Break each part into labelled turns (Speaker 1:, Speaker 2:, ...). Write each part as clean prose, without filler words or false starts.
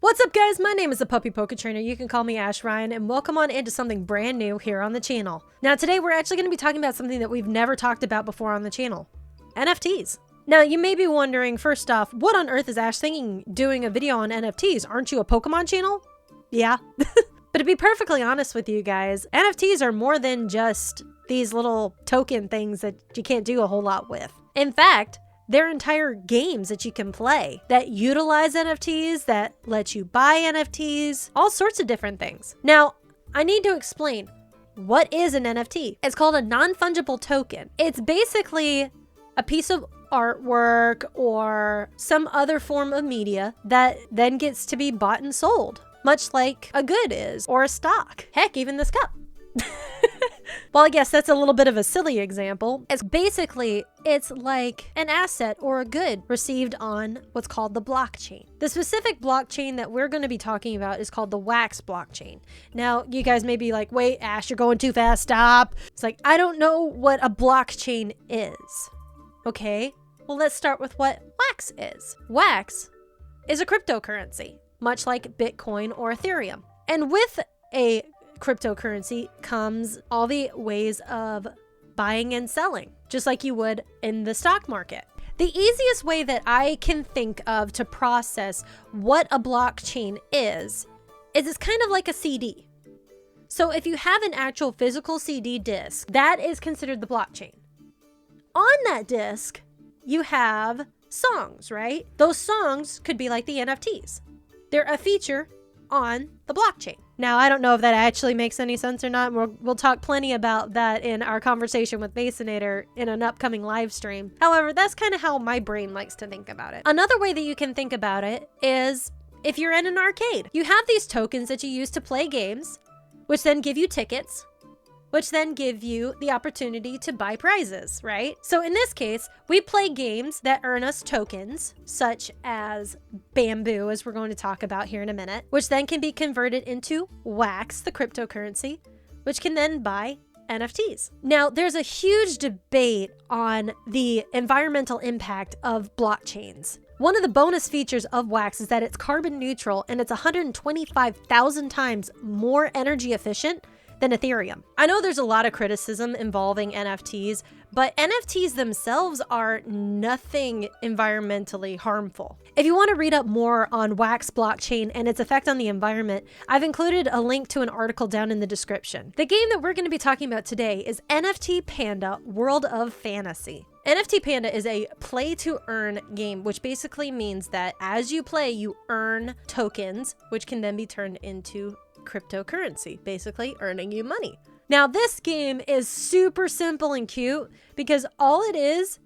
Speaker 1: What's up guys, my name is the PuppyPokéTrainer, you can call me Ash Ryan, and welcome on into something brand new here on the channel. Now today we're actually going to be talking about something that we've never talked about before on the channel. NFTs. Now you may be wondering, first off, what on earth is Ash thinking doing a video on NFTs? Aren't you a Pokemon channel? Yeah. But to be perfectly honest with you guys, NFTs are more than just these little token things that you can't do a whole lot with. In fact, there are entire games that you can play that utilize NFTs, that let you buy NFTs, all sorts of different things. Now, I need to explain, what is an NFT? It's called a non-fungible token. It's basically a piece of artwork or some other form of media that then gets to be bought and sold, much like a good is, or a stock. Heck, even this cup. Well, I guess that's a little bit of a silly example. It's like an asset or a good received on what's called the blockchain. The specific blockchain that we're going to be talking about is called the Wax blockchain. Now, you guys may be like, wait, Ash, you're going too fast, stop. It's like, I don't know what a blockchain is. Okay, well, let's start with what Wax is. Wax is a cryptocurrency, much like Bitcoin or Ethereum. And with a cryptocurrency comes all the ways of buying and selling, just like you would in the stock market. The easiest way that I can think of to process what a blockchain is it's kind of like a CD. So if you have an actual physical CD disc, that is considered the blockchain. On that disc, you have songs, right? Those songs could be like the NFTs. They're a feature on the blockchain. Now, I don't know if that actually makes any sense or not. We'll talk plenty about that in our conversation with Masonator in an upcoming live stream. However, that's kind of how my brain likes to think about it. Another way that you can think about it is if you're in an arcade. You have these tokens that you use to play games, which then give you tickets, which then give you the opportunity to buy prizes, right? So in this case, we play games that earn us tokens, such as Bamboo, as we're going to talk about here in a minute, which then can be converted into Wax, the cryptocurrency, which can then buy NFTs. Now, there's a huge debate on the environmental impact of blockchains. One of the bonus features of Wax is that it's carbon neutral and it's 125,000 times more energy efficient than Ethereum. I know there's a lot of criticism involving NFTs, but NFTs themselves are nothing environmentally harmful. If you want to read up more on Wax blockchain and its effect on the environment, I've included a link to an article down in the description. The game that we're going to be talking about today is NFT Panda World of Fantasy. NFT Panda is a play-to-earn game, which basically means that as you play, you earn tokens, which can then be turned into cryptocurrency, basically earning you money. Now, this game is super simple and cute because all it is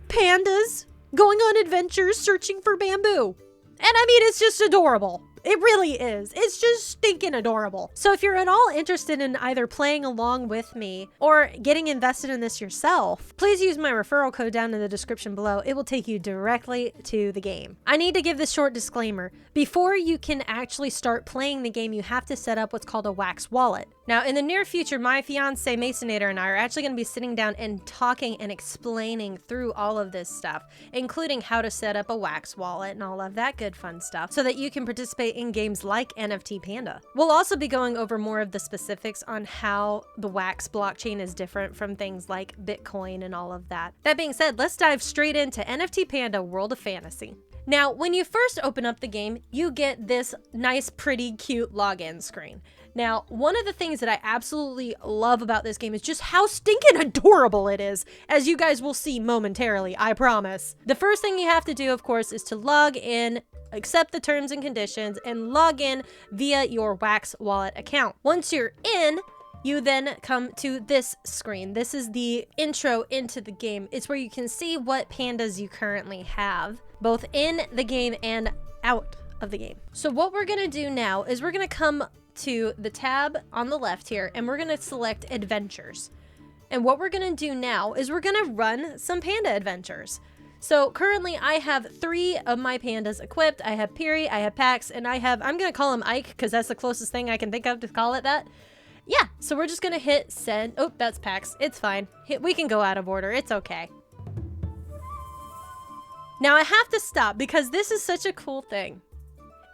Speaker 1: pandas going on adventures searching for bamboo. And I mean, it's just adorable. It really is. It's just stinking adorable. So if you're at all interested in either playing along with me or getting invested in this yourself, please use my referral code down in the description below. It will take you directly to the game. I need to give this short disclaimer. Before you can actually start playing the game, you have to set up what's called a Wax wallet. Now, in the near future, my fiance Masonator and I are actually going to be sitting down and talking and explaining through all of this stuff, including how to set up a Wax wallet and all of that good fun stuff so that you can participate in games like NFT Panda. We'll also be going over more of the specifics on how the Wax blockchain is different from things like Bitcoin and all of that. That being said, let's dive straight into NFT Panda World of Fantasy. Now, when you first open up the game, you get this nice, pretty, cute login screen. Now, one of the things that I absolutely love about this game is just how stinking adorable it is, as you guys will see momentarily, I promise. The first thing you have to do, of course, is to log in, accept the terms and conditions, and log in via your Wax wallet account. Once you're in, you then come to this screen. This is the intro into the game. It's where you can see what pandas you currently have, both in the game and out of the game. So what we're gonna do now is we're gonna come to the tab on the left here, and we're gonna select Adventures. And what we're gonna do now is we're gonna run some panda adventures. So currently I have 3 of my pandas equipped. I have Piri, I have Pax, and I'm gonna call him Ike because that's the closest thing I can think of to call it that. Yeah, so we're just gonna hit send. Oh, that's Pax. It's fine. We can go out of order. It's okay. Now I have to stop because this is such a cool thing.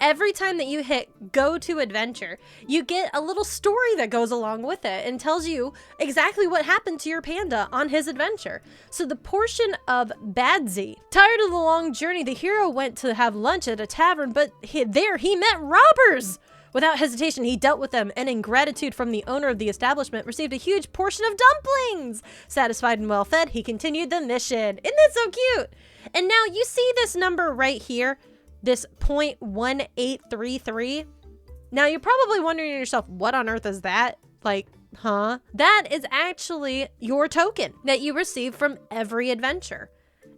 Speaker 1: every time that you hit go to adventure, you get a little story that goes along with it and tells you exactly what happened to your panda on his adventure. So the portion of Badsy, tired of the long journey, the hero went to have lunch at a tavern, but there he met robbers. Without hesitation, he dealt with them, and in gratitude from the owner of the establishment, received a huge portion of dumplings. Satisfied and well fed, he continued the mission. Isn't that so cute? And now you see this number right here, this 0.1833. Now you're probably wondering to yourself, what on earth is that? Like, huh? That is actually your token that you receive from every adventure.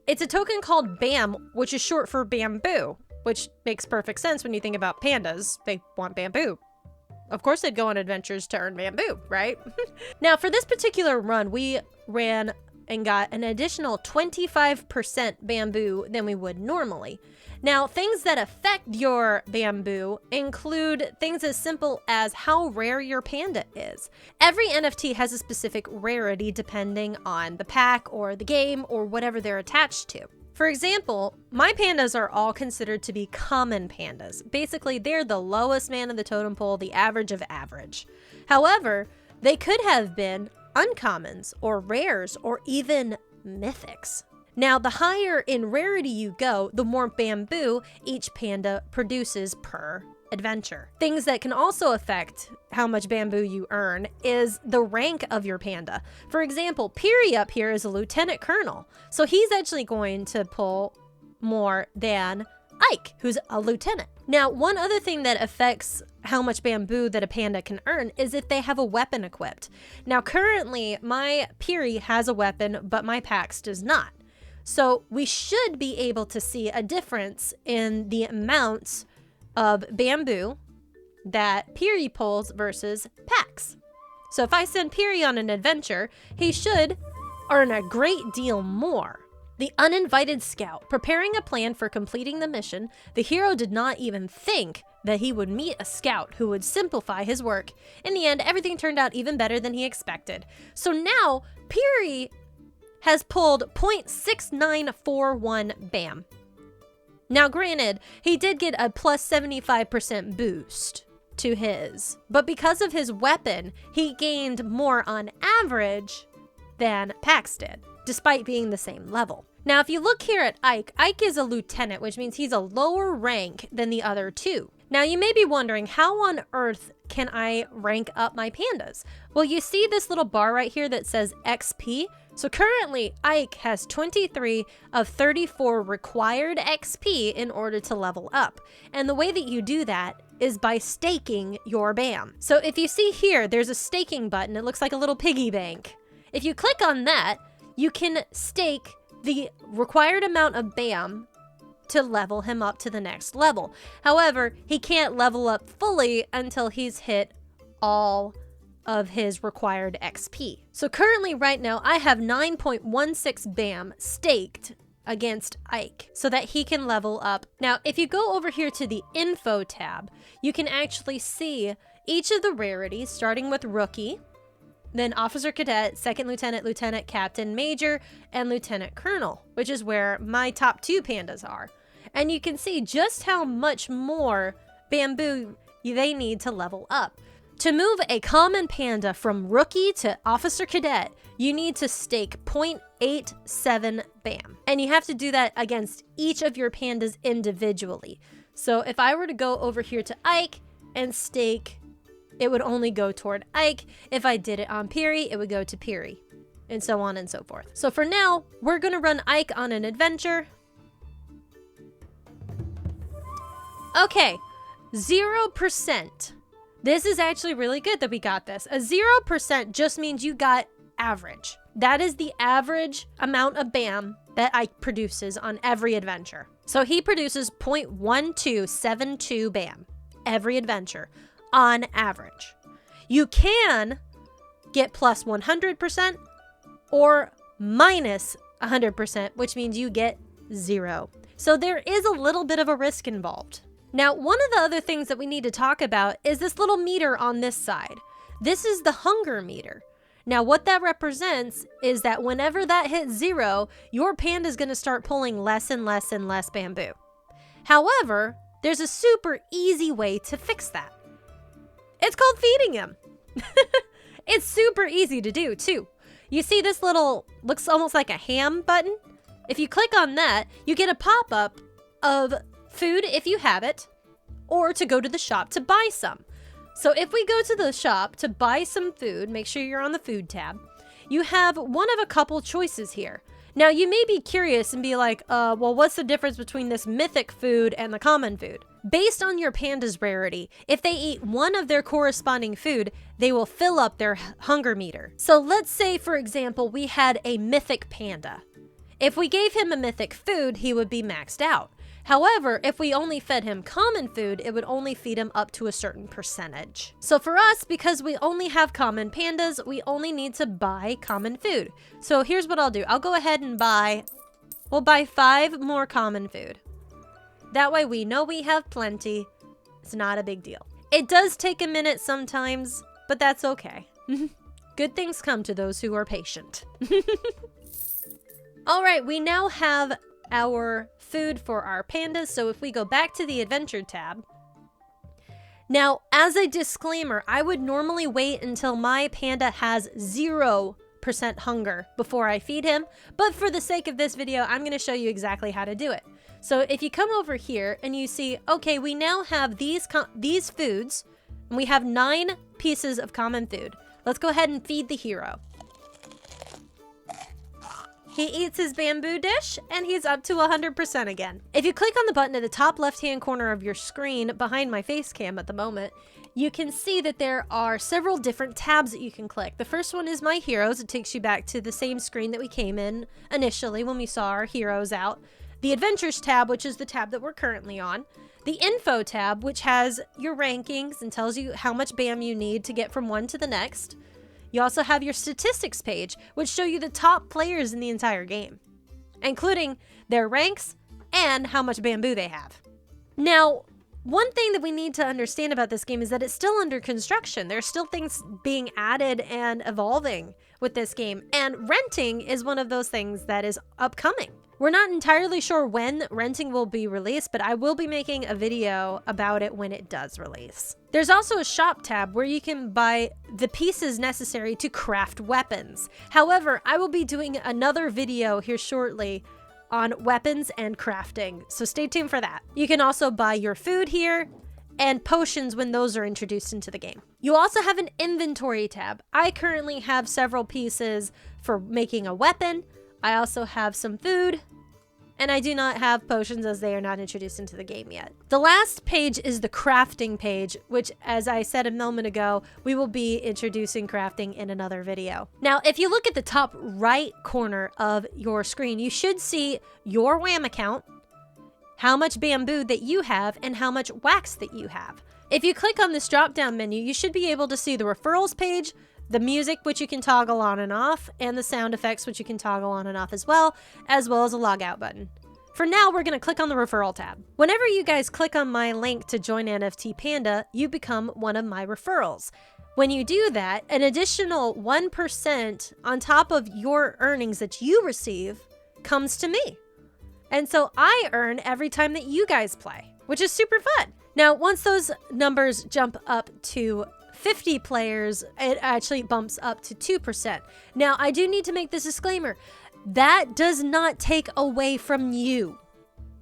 Speaker 1: It's a token called BAM, which is short for bamboo, which makes perfect sense when you think about pandas. They want bamboo. Of course they'd go on adventures to earn bamboo, right? Now for this particular run, we ran and got an additional 25% bamboo than we would normally. Now, things that affect your bamboo include things as simple as how rare your panda is. Every NFT has a specific rarity depending on the pack or the game or whatever they're attached to. For example, my pandas are all considered to be common pandas. Basically, they're the lowest man of the totem pole, the average of average. However, they could have been uncommons or rares or even mythics. Now, the higher in rarity you go, the more bamboo each panda produces per adventure. Things that can also affect how much bamboo you earn is the rank of your panda. For example, Peary up here is a lieutenant colonel, so he's actually going to pull more than Ike, who's a lieutenant. Now, one other thing that affects how much bamboo that a panda can earn is if they have a weapon equipped. Now, currently, my Peary has a weapon, but my Pax does not. So we should be able to see a difference in the amounts of bamboo that Peary pulls versus Pax. So if I send Peary on an adventure, he should earn a great deal more. The uninvited scout. Preparing a plan for completing the mission, the hero did not even think that he would meet a scout who would simplify his work. In the end, everything turned out even better than he expected. So now, Peary has pulled 0.6941 BAM. Now granted, he did get a plus 75% boost to his, but because of his weapon, he gained more on average than Pax did, despite being the same level. Now, if you look here at Ike, Ike is a lieutenant, which means he's a lower rank than the other two. Now, you may be wondering, how on earth can I rank up my pandas? Well, you see this little bar right here that says XP? So currently, Ike has 23 of 34 required XP in order to level up. And the way that you do that is by staking your BAM. So if you see here, there's a staking button. It looks like a little piggy bank. If you click on that, you can stake the required amount of BAM to level him up to the next level. However, he can't level up fully until he's hit all of his required XP. So currently right now I have 9.16 BAM staked against Ike so that he can level up. Now, if you go over here to the info tab, you can actually see each of the rarities starting with rookie, then officer cadet, second lieutenant, lieutenant, captain, major, and lieutenant colonel, which is where my top two pandas are. And you can see just how much more bamboo they need to level up. To move a common panda from rookie to officer cadet, you need to stake 0.87 BAM. And you have to do that against each of your pandas individually. So if I were to go over here to Ike and stake, it would only go toward Ike. If I did it on Peary, it would go to Peary, and so on and so forth. So for now, we're gonna run Ike on an adventure. Okay, 0%. This is actually really good that we got this. A 0% just means you got average. That is the average amount of BAM that Ike produces on every adventure. So he produces 0.1272 BAM every adventure on average. You can get plus 100% or minus 100%, which means you get 0. So there is a little bit of a risk involved. Now, one of the other things that we need to talk about is this little meter on this side. This is the hunger meter. Now, what that represents is that whenever that hits 0, your panda is going to start pulling less and less and less bamboo. However, There's a super easy way to fix that. It's called feeding him. It's super easy to do too. You see this little, looks almost like a ham button? If you click on that, you get a pop-up of food if you have it, or to go to the shop to buy some. So if we go to the shop to buy some food, make sure you're on the food tab, you have one of a couple choices here. Now you may be curious and be like, well, what's the difference between this mythic food and the common food? Based on your panda's rarity, if they eat one of their corresponding food, they will fill up their hunger meter. So let's say, for example, we had a mythic panda. If we gave him a mythic food, he would be maxed out. However, if we only fed him common food, it would only feed him up to a certain percentage. So for us, because we only have common pandas, we only need to buy common food. So here's what I'll do. I'll go ahead and we'll buy 5 more common food. That way we know we have plenty. It's not a big deal. It does take a minute sometimes, but that's okay. Good things come to those who are patient. All right, we now have our food for our pandas. So if we go back to the adventure tab, now as a disclaimer, I would normally wait until my panda has 0% hunger before I feed him. But for the sake of this video, I'm going to show you exactly how to do it. So if you come over here and you see, okay, we now have these foods, and we have 9 pieces of common food. Let's go ahead and feed the hero. He eats his bamboo dish, and he's up to 100% again. If you click on the button at the top left-hand corner of your screen behind my face cam at the moment, you can see that there are several different tabs that you can click. The first one is My Heroes. It takes you back to the same screen that we came in initially when we saw our heroes out. The Adventures tab, which is the tab that we're currently on. The Info tab, which has your rankings and tells you how much BAM you need to get from one to the next. You also have your statistics page, which show you the top players in the entire game, including their ranks and how much bamboo they have. Now, one thing that we need to understand about this game is that it's still under construction. There's still things being added and evolving with this game, and renting is one of those things that is upcoming. We're not entirely sure when renting will be released, but I will be making a video about it when it does release. There's also a shop tab where you can buy the pieces necessary to craft weapons. However, I will be doing another video here shortly on weapons and crafting, so stay tuned for that. You can also buy your food here and potions when those are introduced into the game. You also have an inventory tab. I currently have several pieces for making a weapon. I also have some food, and I do not have potions as they are not introduced into the game yet. The last page is the crafting page, which, as I said a moment ago, we will be introducing crafting in another video. Now, if you look at the top right corner of your screen, you should see your WAM account, how much bamboo that you have, and how much wax that you have. If you click on this drop-down menu, you should be able to see the referrals page, the music, which you can toggle on and off, and the sound effects, which you can toggle on and off as well as a log out button. For now, we're going to click on the referral tab. Whenever you guys click on my link to join NFT Panda, you become one of my referrals. When you do that, an additional 1% on top of your earnings that you receive comes to me. And so I earn every time that you guys play, which is super fun. Now, once those numbers jump up to 50 players, it actually bumps up to 2%. Now, I do need to make this disclaimer. That does not take away from you.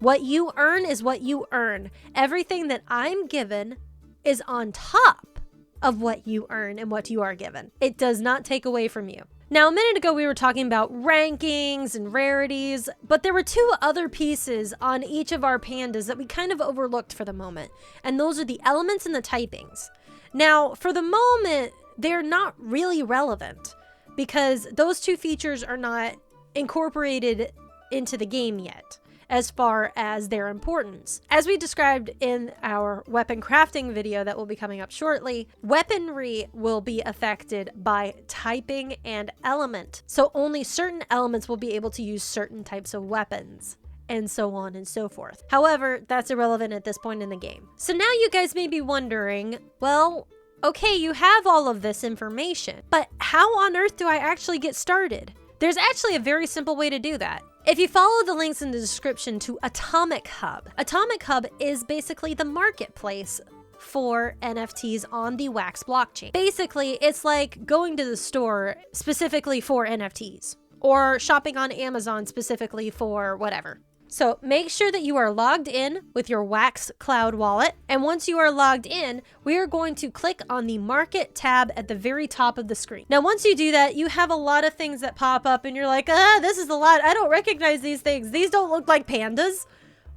Speaker 1: What you earn is what you earn. Everything that I'm given is on top of what you earn and what you are given. It does not take away from you. Now, a minute ago, we were talking about rankings and rarities, but there were 2 other pieces on each of our pandas that we kind of overlooked for the moment, and those are the elements and the typings. Now, for the moment, they're not really relevant because those 2 features are not incorporated into the game yet as far as their importance. As we described in our weapon crafting video that will be coming up shortly, weaponry will be affected by typing and element. So only certain elements will be able to use certain types of weapons, and so on and so forth. However, that's irrelevant at this point in the game. So now you guys may be wondering, well, okay, you have all of this information, but how on earth do I actually get started? There's actually a very simple way to do that. If you follow the links in the description to Atomic Hub is basically the marketplace for NFTs on the Wax blockchain. Basically, it's like going to the store specifically for NFTs or shopping on Amazon specifically for whatever. So make sure that you are logged in with your Wax Cloud wallet. And once you are logged in, we are going to click on the Market tab at the very top of the screen. Now, once you do that, you have a lot of things that pop up and you're like, this is a lot. I don't recognize these things. These don't look like pandas.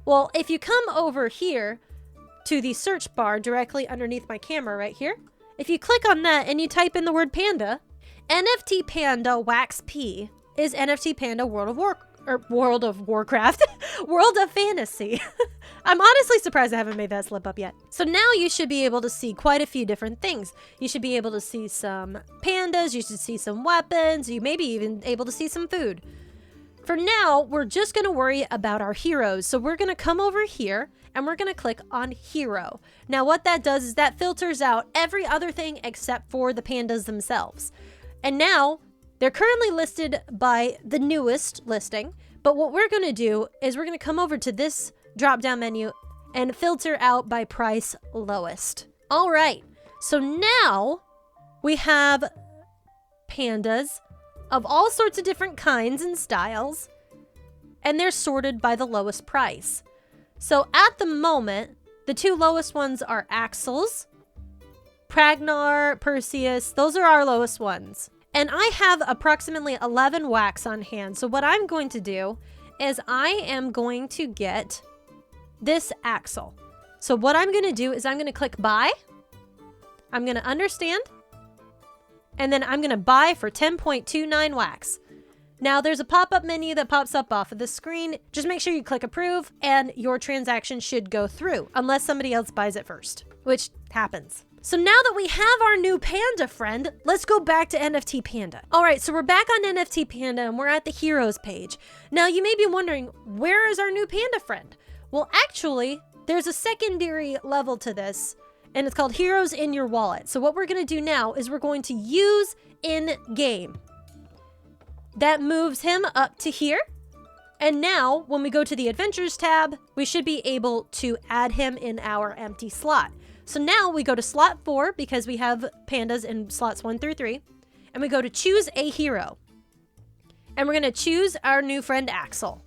Speaker 1: Well, if you come over here to the search bar directly underneath my camera right here, if you click on that and you type in the word panda, NFT Panda Wax P is NFT Panda World of Warcraft, World of Fantasy. I'm honestly surprised I haven't made that slip up yet. So now you should be able to see quite a few different things. You should be able to see some pandas, you should see some weapons, you may be even able to see some food. For now, we're just gonna worry about our heroes. So we're gonna come over here and we're gonna click on hero. Now what that does is that filters out every other thing except for the pandas themselves. And now, they're currently listed by the newest listing, but what we're going to do is we're going to come over to this drop-down menu and filter out by price lowest. All right, so now we have pandas of all sorts of different kinds and styles, and they're sorted by the lowest price. So at the moment, the two lowest ones are Axels, Pragnar, Perseus. Those are our lowest ones. And I have approximately 11 wax on hand. So what I'm going to do is I am going to get this Axel. So what I'm going to do is I'm going to click buy. I'm going to understand. And then I'm going to buy for 10.29 wax. Now there's a pop-up menu that pops up off of the screen. Just make sure you click approve and your transaction should go through unless somebody else buys it first, which happens. So now that we have our new panda friend, let's go back to NFT Panda. All right, so we're back on NFT Panda and we're at the heroes page. Now you may be wondering, where is our new panda friend? Well, actually, there's a secondary level to this and it's called heroes in your wallet. So what we're gonna do now is we're going to use in game. That moves him up to here. And now when we go to the adventures tab, we should be able to add him in our empty slot. So now we go to slot 4 because we have pandas in slots 1 through 3. And we go to choose a hero. And we're going to choose our new friend Axel.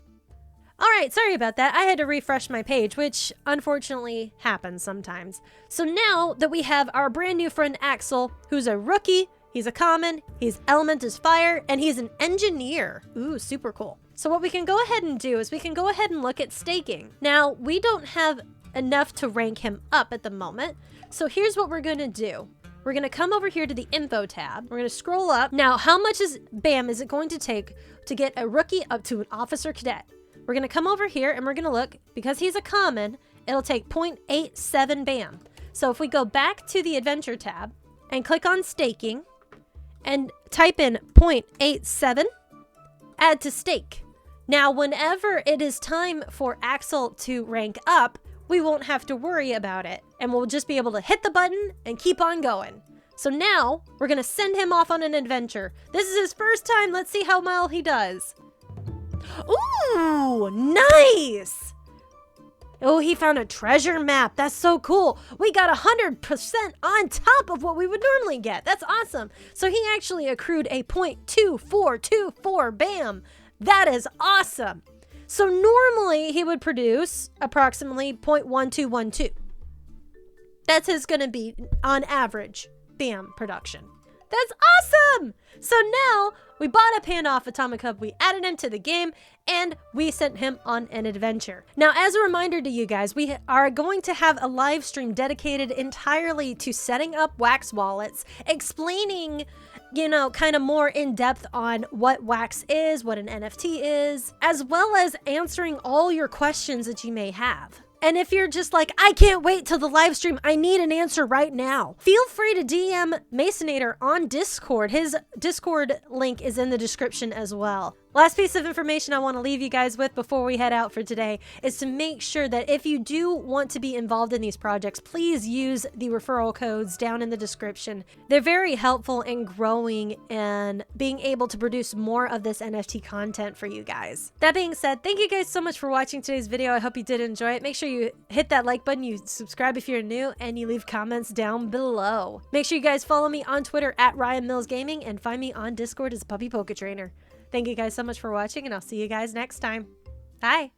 Speaker 1: All right, sorry about that. I had to refresh my page, which unfortunately happens sometimes. So now that we have our brand new friend Axel, who's a rookie, he's a common, his element is fire, and he's an engineer. Ooh, super cool. So what we can go ahead and do is we can go ahead and look at staking. Now, we don't have enough to rank him up at the moment. So here's what we're gonna do. We're gonna come over here to the info tab. We're gonna scroll up. Now, how much is it going to take to get a rookie up to an officer cadet? We're gonna come over here and we're gonna look, because he's a common, it'll take 0.87 BAM. So if we go back to the adventure tab and click on staking and type in 0.87, add to stake. Now, whenever it is time for Axel to rank up, we won't have to worry about it, and we'll just be able to hit the button and keep on going. So now, we're gonna send him off on an adventure. This is his first time, let's see how well he does. Ooh, nice! Oh, he found a treasure map, that's so cool. We got 100% on top of what we would normally get, that's awesome. So he actually accrued a 0.2424 BAM. That is awesome. So normally he would produce approximately 0.1212. That's his gonna be on average BAM production. That's awesome! So now we bought a panda off Atomic Hub, we added him to the game, and we sent him on an adventure. Now, as a reminder to you guys, we are going to have a live stream dedicated entirely to setting up Wax wallets, explaining, you know, kind of more in depth on what Wax is, what an NFT is, as well as answering all your questions that you may have. And if you're just like, I can't wait till the live stream, I need an answer right now, feel free to DM Masonator on Discord. His Discord link is in the description as well. Last piece of information I want to leave you guys with before we head out for today is to make sure that if you do want to be involved in these projects, please use the referral codes down in the description. They're very helpful in growing and being able to produce more of this NFT content for you guys. That being said, thank you guys so much for watching today's video. I hope you did enjoy it. Make sure you hit that like button, you subscribe if you're new, and you leave comments down below. Make sure you guys follow me on Twitter at Ryan Mills Gaming and find me on Discord as PuppyPokéTrainer. Thank you guys so much for watching, and I'll see you guys next time. Bye!